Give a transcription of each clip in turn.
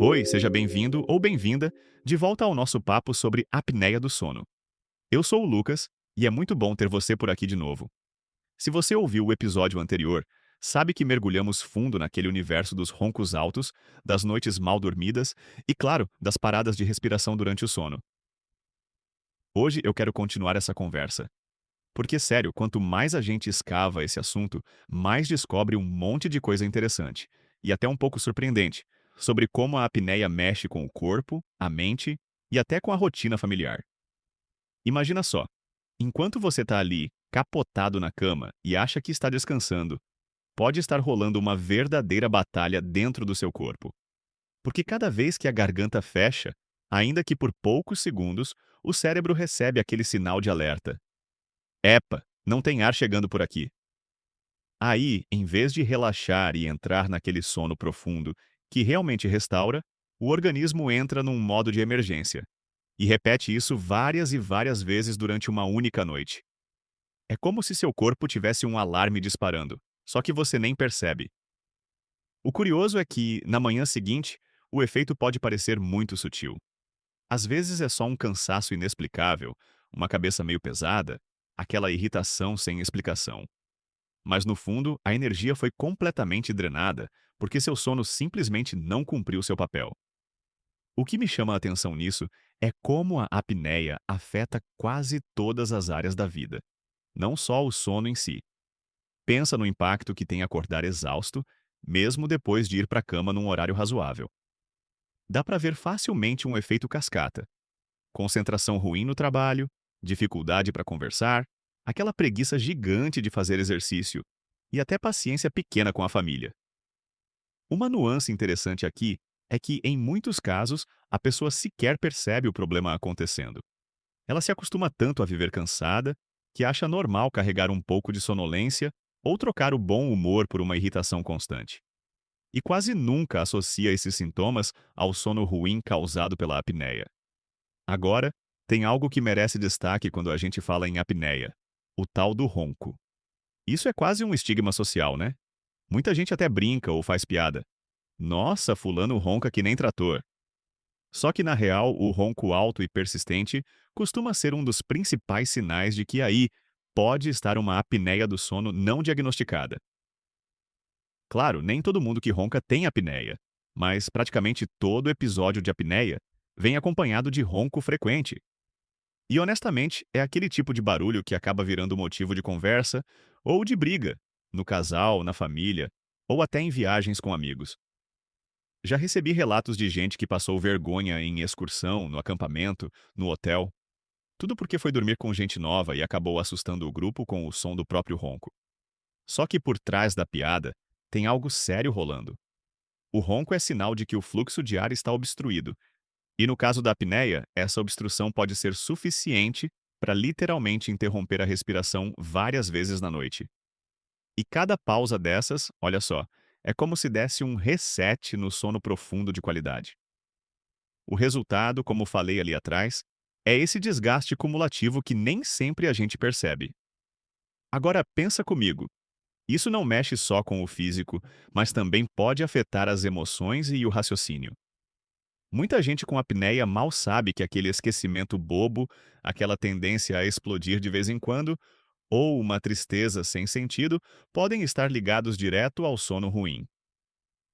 Oi, seja bem-vindo ou bem-vinda de volta ao nosso papo sobre apneia do sono. Eu sou o Lucas e é muito bom ter você por aqui de novo. Se você ouviu o episódio anterior, sabe que mergulhamos fundo naquele universo dos roncos altos, das noites mal dormidas e, claro, das paradas de respiração durante o sono. Hoje eu quero continuar essa conversa. Porque, sério, quanto mais a gente escava esse assunto, mais descobre um monte de coisa interessante, e até um pouco surpreendente, sobre como a apneia mexe com o corpo, a mente e até com a rotina familiar. Imagina só, enquanto você está ali, capotado na cama e acha que está descansando, pode estar rolando uma verdadeira batalha dentro do seu corpo. Porque cada vez que a garganta fecha, ainda que por poucos segundos, o cérebro recebe aquele sinal de alerta. Epa, não tem ar chegando por aqui. Aí, em vez de relaxar e entrar naquele sono profundo que realmente restaura, o organismo entra num modo de emergência e repete isso várias e várias vezes durante uma única noite. É como se seu corpo tivesse um alarme disparando, só que você nem percebe. O curioso é que, na manhã seguinte, o efeito pode parecer muito sutil. Às vezes é só um cansaço inexplicável, uma cabeça meio pesada, aquela irritação sem explicação. Mas no fundo, a energia foi completamente drenada porque seu sono simplesmente não cumpriu seu papel. O que me chama a atenção nisso é como a apneia afeta quase todas as áreas da vida, não só o sono em si. Pensa no impacto que tem acordar exausto, mesmo depois de ir para a cama num horário razoável. Dá para ver facilmente um efeito cascata. Concentração ruim no trabalho, dificuldade para conversar, aquela preguiça gigante de fazer exercício e até paciência pequena com a família. Uma nuance interessante aqui é que, em muitos casos, a pessoa sequer percebe o problema acontecendo. Ela se acostuma tanto a viver cansada que acha normal carregar um pouco de sonolência ou trocar o bom humor por uma irritação constante. E quase nunca associa esses sintomas ao sono ruim causado pela apneia. Agora, tem algo que merece destaque quando a gente fala em apneia: o tal do ronco. Isso é quase um estigma social, né? Muita gente até brinca ou faz piada. Nossa, fulano ronca que nem trator. Só que na real, o ronco alto e persistente costuma ser um dos principais sinais de que aí pode estar uma apneia do sono não diagnosticada. Claro, nem todo mundo que ronca tem apneia, mas praticamente todo episódio de apneia vem acompanhado de ronco frequente. E honestamente, é aquele tipo de barulho que acaba virando motivo de conversa ou de briga, no casal, na família, ou até em viagens com amigos. Já recebi relatos de gente que passou vergonha em excursão, no acampamento, no hotel, tudo porque foi dormir com gente nova e acabou assustando o grupo com o som do próprio ronco. Só que por trás da piada, tem algo sério rolando. O ronco é sinal de que o fluxo de ar está obstruído, e no caso da apneia, essa obstrução pode ser suficiente para literalmente interromper a respiração várias vezes na noite. E cada pausa dessas, olha só, é como se desse um reset no sono profundo de qualidade. O resultado, como falei ali atrás, é esse desgaste cumulativo que nem sempre a gente percebe. Agora pensa comigo, isso não mexe só com o físico, mas também pode afetar as emoções e o raciocínio. Muita gente com apneia mal sabe que aquele esquecimento bobo, aquela tendência a explodir de vez em quando, ou uma tristeza sem sentido, podem estar ligados direto ao sono ruim.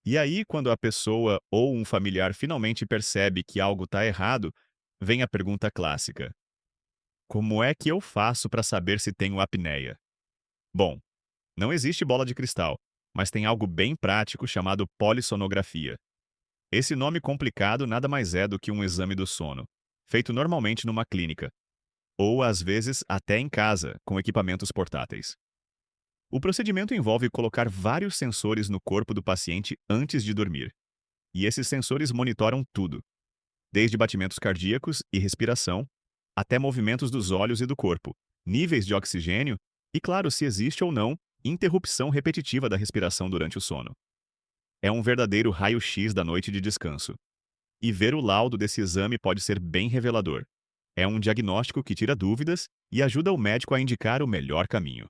E aí, quando a pessoa ou um familiar finalmente percebe que algo está errado, vem a pergunta clássica: como é que eu faço para saber se tenho apneia? Bom, não existe bola de cristal, mas tem algo bem prático chamado polissonografia. Esse nome complicado nada mais é do que um exame do sono, feito normalmente numa clínica, ou às vezes até em casa, com equipamentos portáteis. O procedimento envolve colocar vários sensores no corpo do paciente antes de dormir. E esses sensores monitoram tudo, desde batimentos cardíacos e respiração, até movimentos dos olhos e do corpo, níveis de oxigênio e, claro, se existe ou não interrupção repetitiva da respiração durante o sono. É um verdadeiro raio-x da noite de descanso. E ver o laudo desse exame pode ser bem revelador. É um diagnóstico que tira dúvidas e ajuda o médico a indicar o melhor caminho.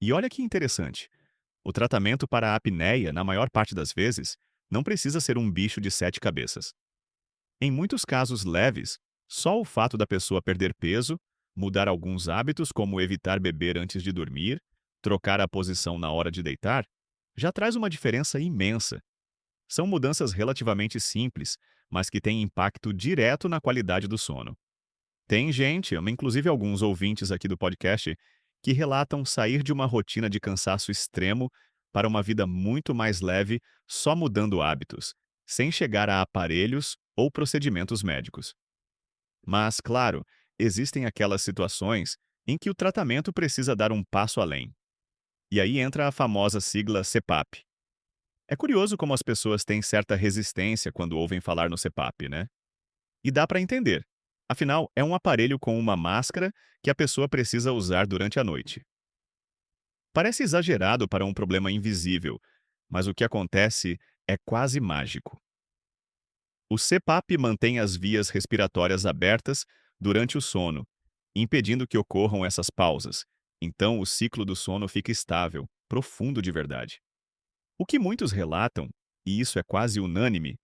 E olha que interessante. O tratamento para a apneia, na maior parte das vezes, Não precisa ser um bicho de 7 cabeças. Em muitos casos leves, só o fato da pessoa perder peso, mudar alguns hábitos como evitar beber antes de dormir, trocar a posição na hora de deitar, já traz uma diferença imensa. São mudanças relativamente simples, mas que têm impacto direto na qualidade do sono. Tem gente, inclusive alguns ouvintes aqui do podcast, que relatam sair de uma rotina de cansaço extremo para uma vida muito mais leve só mudando hábitos, sem chegar a aparelhos ou procedimentos médicos. Mas, claro, existem aquelas situações em que o tratamento precisa dar um passo além. E aí entra a famosa sigla CPAP. É curioso como as pessoas têm certa resistência quando ouvem falar no CPAP, né? E dá para entender. Afinal, é um aparelho com uma máscara que a pessoa precisa usar durante a noite. Parece exagerado para um problema invisível, mas o que acontece é quase mágico. O CPAP mantém as vias respiratórias abertas durante o sono, impedindo que ocorram essas pausas. Então, o ciclo do sono fica estável, profundo de verdade. O que muitos relatam, e isso é quase unânime,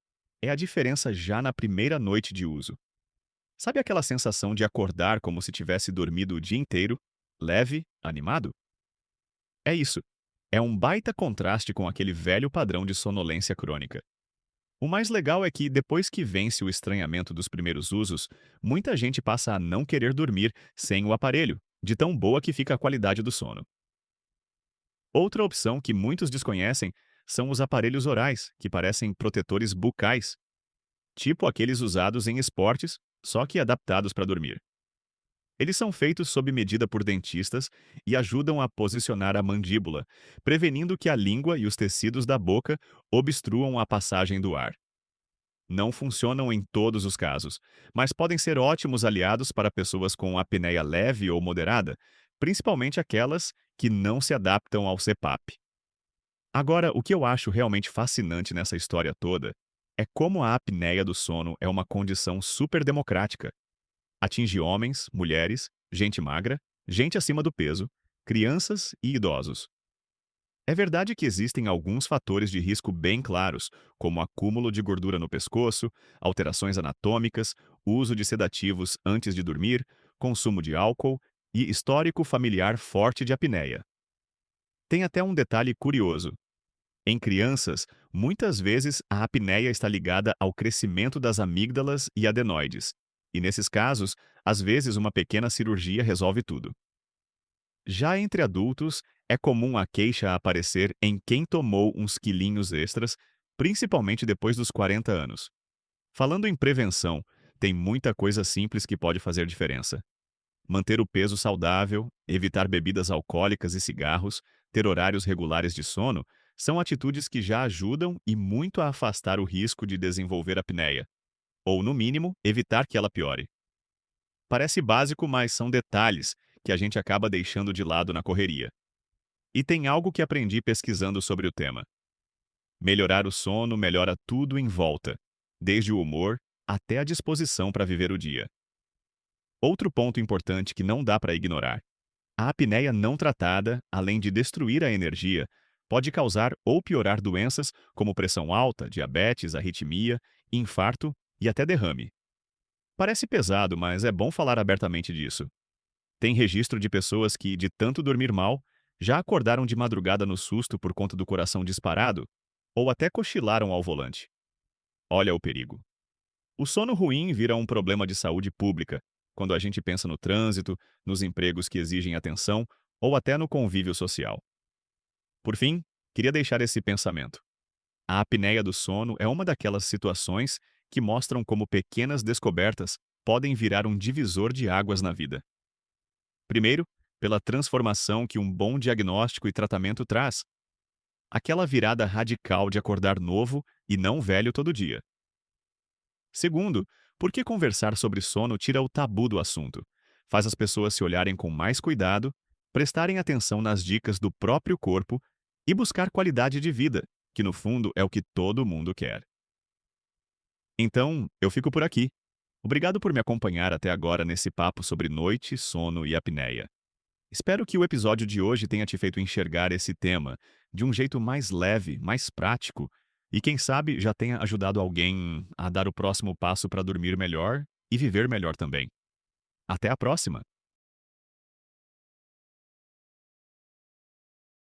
é a diferença já na primeira noite de uso. Sabe aquela sensação de acordar como se tivesse dormido o dia inteiro, leve, animado? É isso. É um baita contraste com aquele velho padrão de sonolência crônica. O mais legal é que, depois que vence o estranhamento dos primeiros usos, muita gente passa a não querer dormir sem o aparelho, de tão boa que fica a qualidade do sono. Outra opção que muitos desconhecem são os aparelhos orais, que parecem protetores bucais, tipo aqueles usados em esportes, só que adaptados para dormir. Eles são feitos sob medida por dentistas e ajudam a posicionar a mandíbula, prevenindo que a língua e os tecidos da boca obstruam a passagem do ar. Não funcionam em todos os casos, mas podem ser ótimos aliados para pessoas com apneia leve ou moderada, principalmente aquelas que não se adaptam ao CPAP. Agora, o que eu acho realmente fascinante nessa história toda é como a apneia do sono é uma condição super democrática. Atinge homens, mulheres, gente magra, gente acima do peso, crianças e idosos. É verdade que existem alguns fatores de risco bem claros, como acúmulo de gordura no pescoço, alterações anatômicas, uso de sedativos antes de dormir, consumo de álcool e histórico familiar forte de apneia. Tem até um detalhe curioso. Em crianças, muitas vezes a apneia está ligada ao crescimento das amígdalas e adenoides, e nesses casos, às vezes uma pequena cirurgia resolve tudo. Já entre adultos, é comum a queixa aparecer em quem tomou uns quilinhos extras, principalmente depois dos 40 anos. Falando em prevenção, tem muita coisa simples que pode fazer diferença. Manter o peso saudável, evitar bebidas alcoólicas e cigarros, ter horários regulares de sono, são atitudes que já ajudam e muito a afastar o risco de desenvolver apneia, ou, no mínimo, evitar que ela piore. Parece básico, mas são detalhes que a gente acaba deixando de lado na correria. E tem algo que aprendi pesquisando sobre o tema. Melhorar o sono melhora tudo em volta, desde o humor até a disposição para viver o dia. Outro ponto importante que não dá para ignorar. A apneia não tratada, além de destruir a energia, pode causar ou piorar doenças como pressão alta, diabetes, arritmia, infarto e até derrame. Parece pesado, mas é bom falar abertamente disso. Tem registro de pessoas que, de tanto dormir mal, já acordaram de madrugada no susto por conta do coração disparado ou até cochilaram ao volante. Olha o perigo. O sono ruim vira um problema de saúde pública quando a gente pensa no trânsito, nos empregos que exigem atenção ou até no convívio social. Por fim, queria deixar esse pensamento. A apneia do sono é uma daquelas situações que mostram como pequenas descobertas podem virar um divisor de águas na vida. Primeiro, pela transformação que um bom diagnóstico e tratamento traz. Aquela virada radical de acordar novo e não velho todo dia. Segundo, porque conversar sobre sono tira o tabu do assunto, faz as pessoas se olharem com mais cuidado, prestarem atenção nas dicas do próprio corpo e buscar qualidade de vida, que no fundo é o que todo mundo quer. Então, eu fico por aqui. Obrigado por me acompanhar até agora nesse papo sobre noite, sono e apneia. Espero que o episódio de hoje tenha te feito enxergar esse tema de um jeito mais leve, mais prático E quem sabe já tenha ajudado alguém a dar o próximo passo para dormir melhor e viver melhor também. Até a próxima!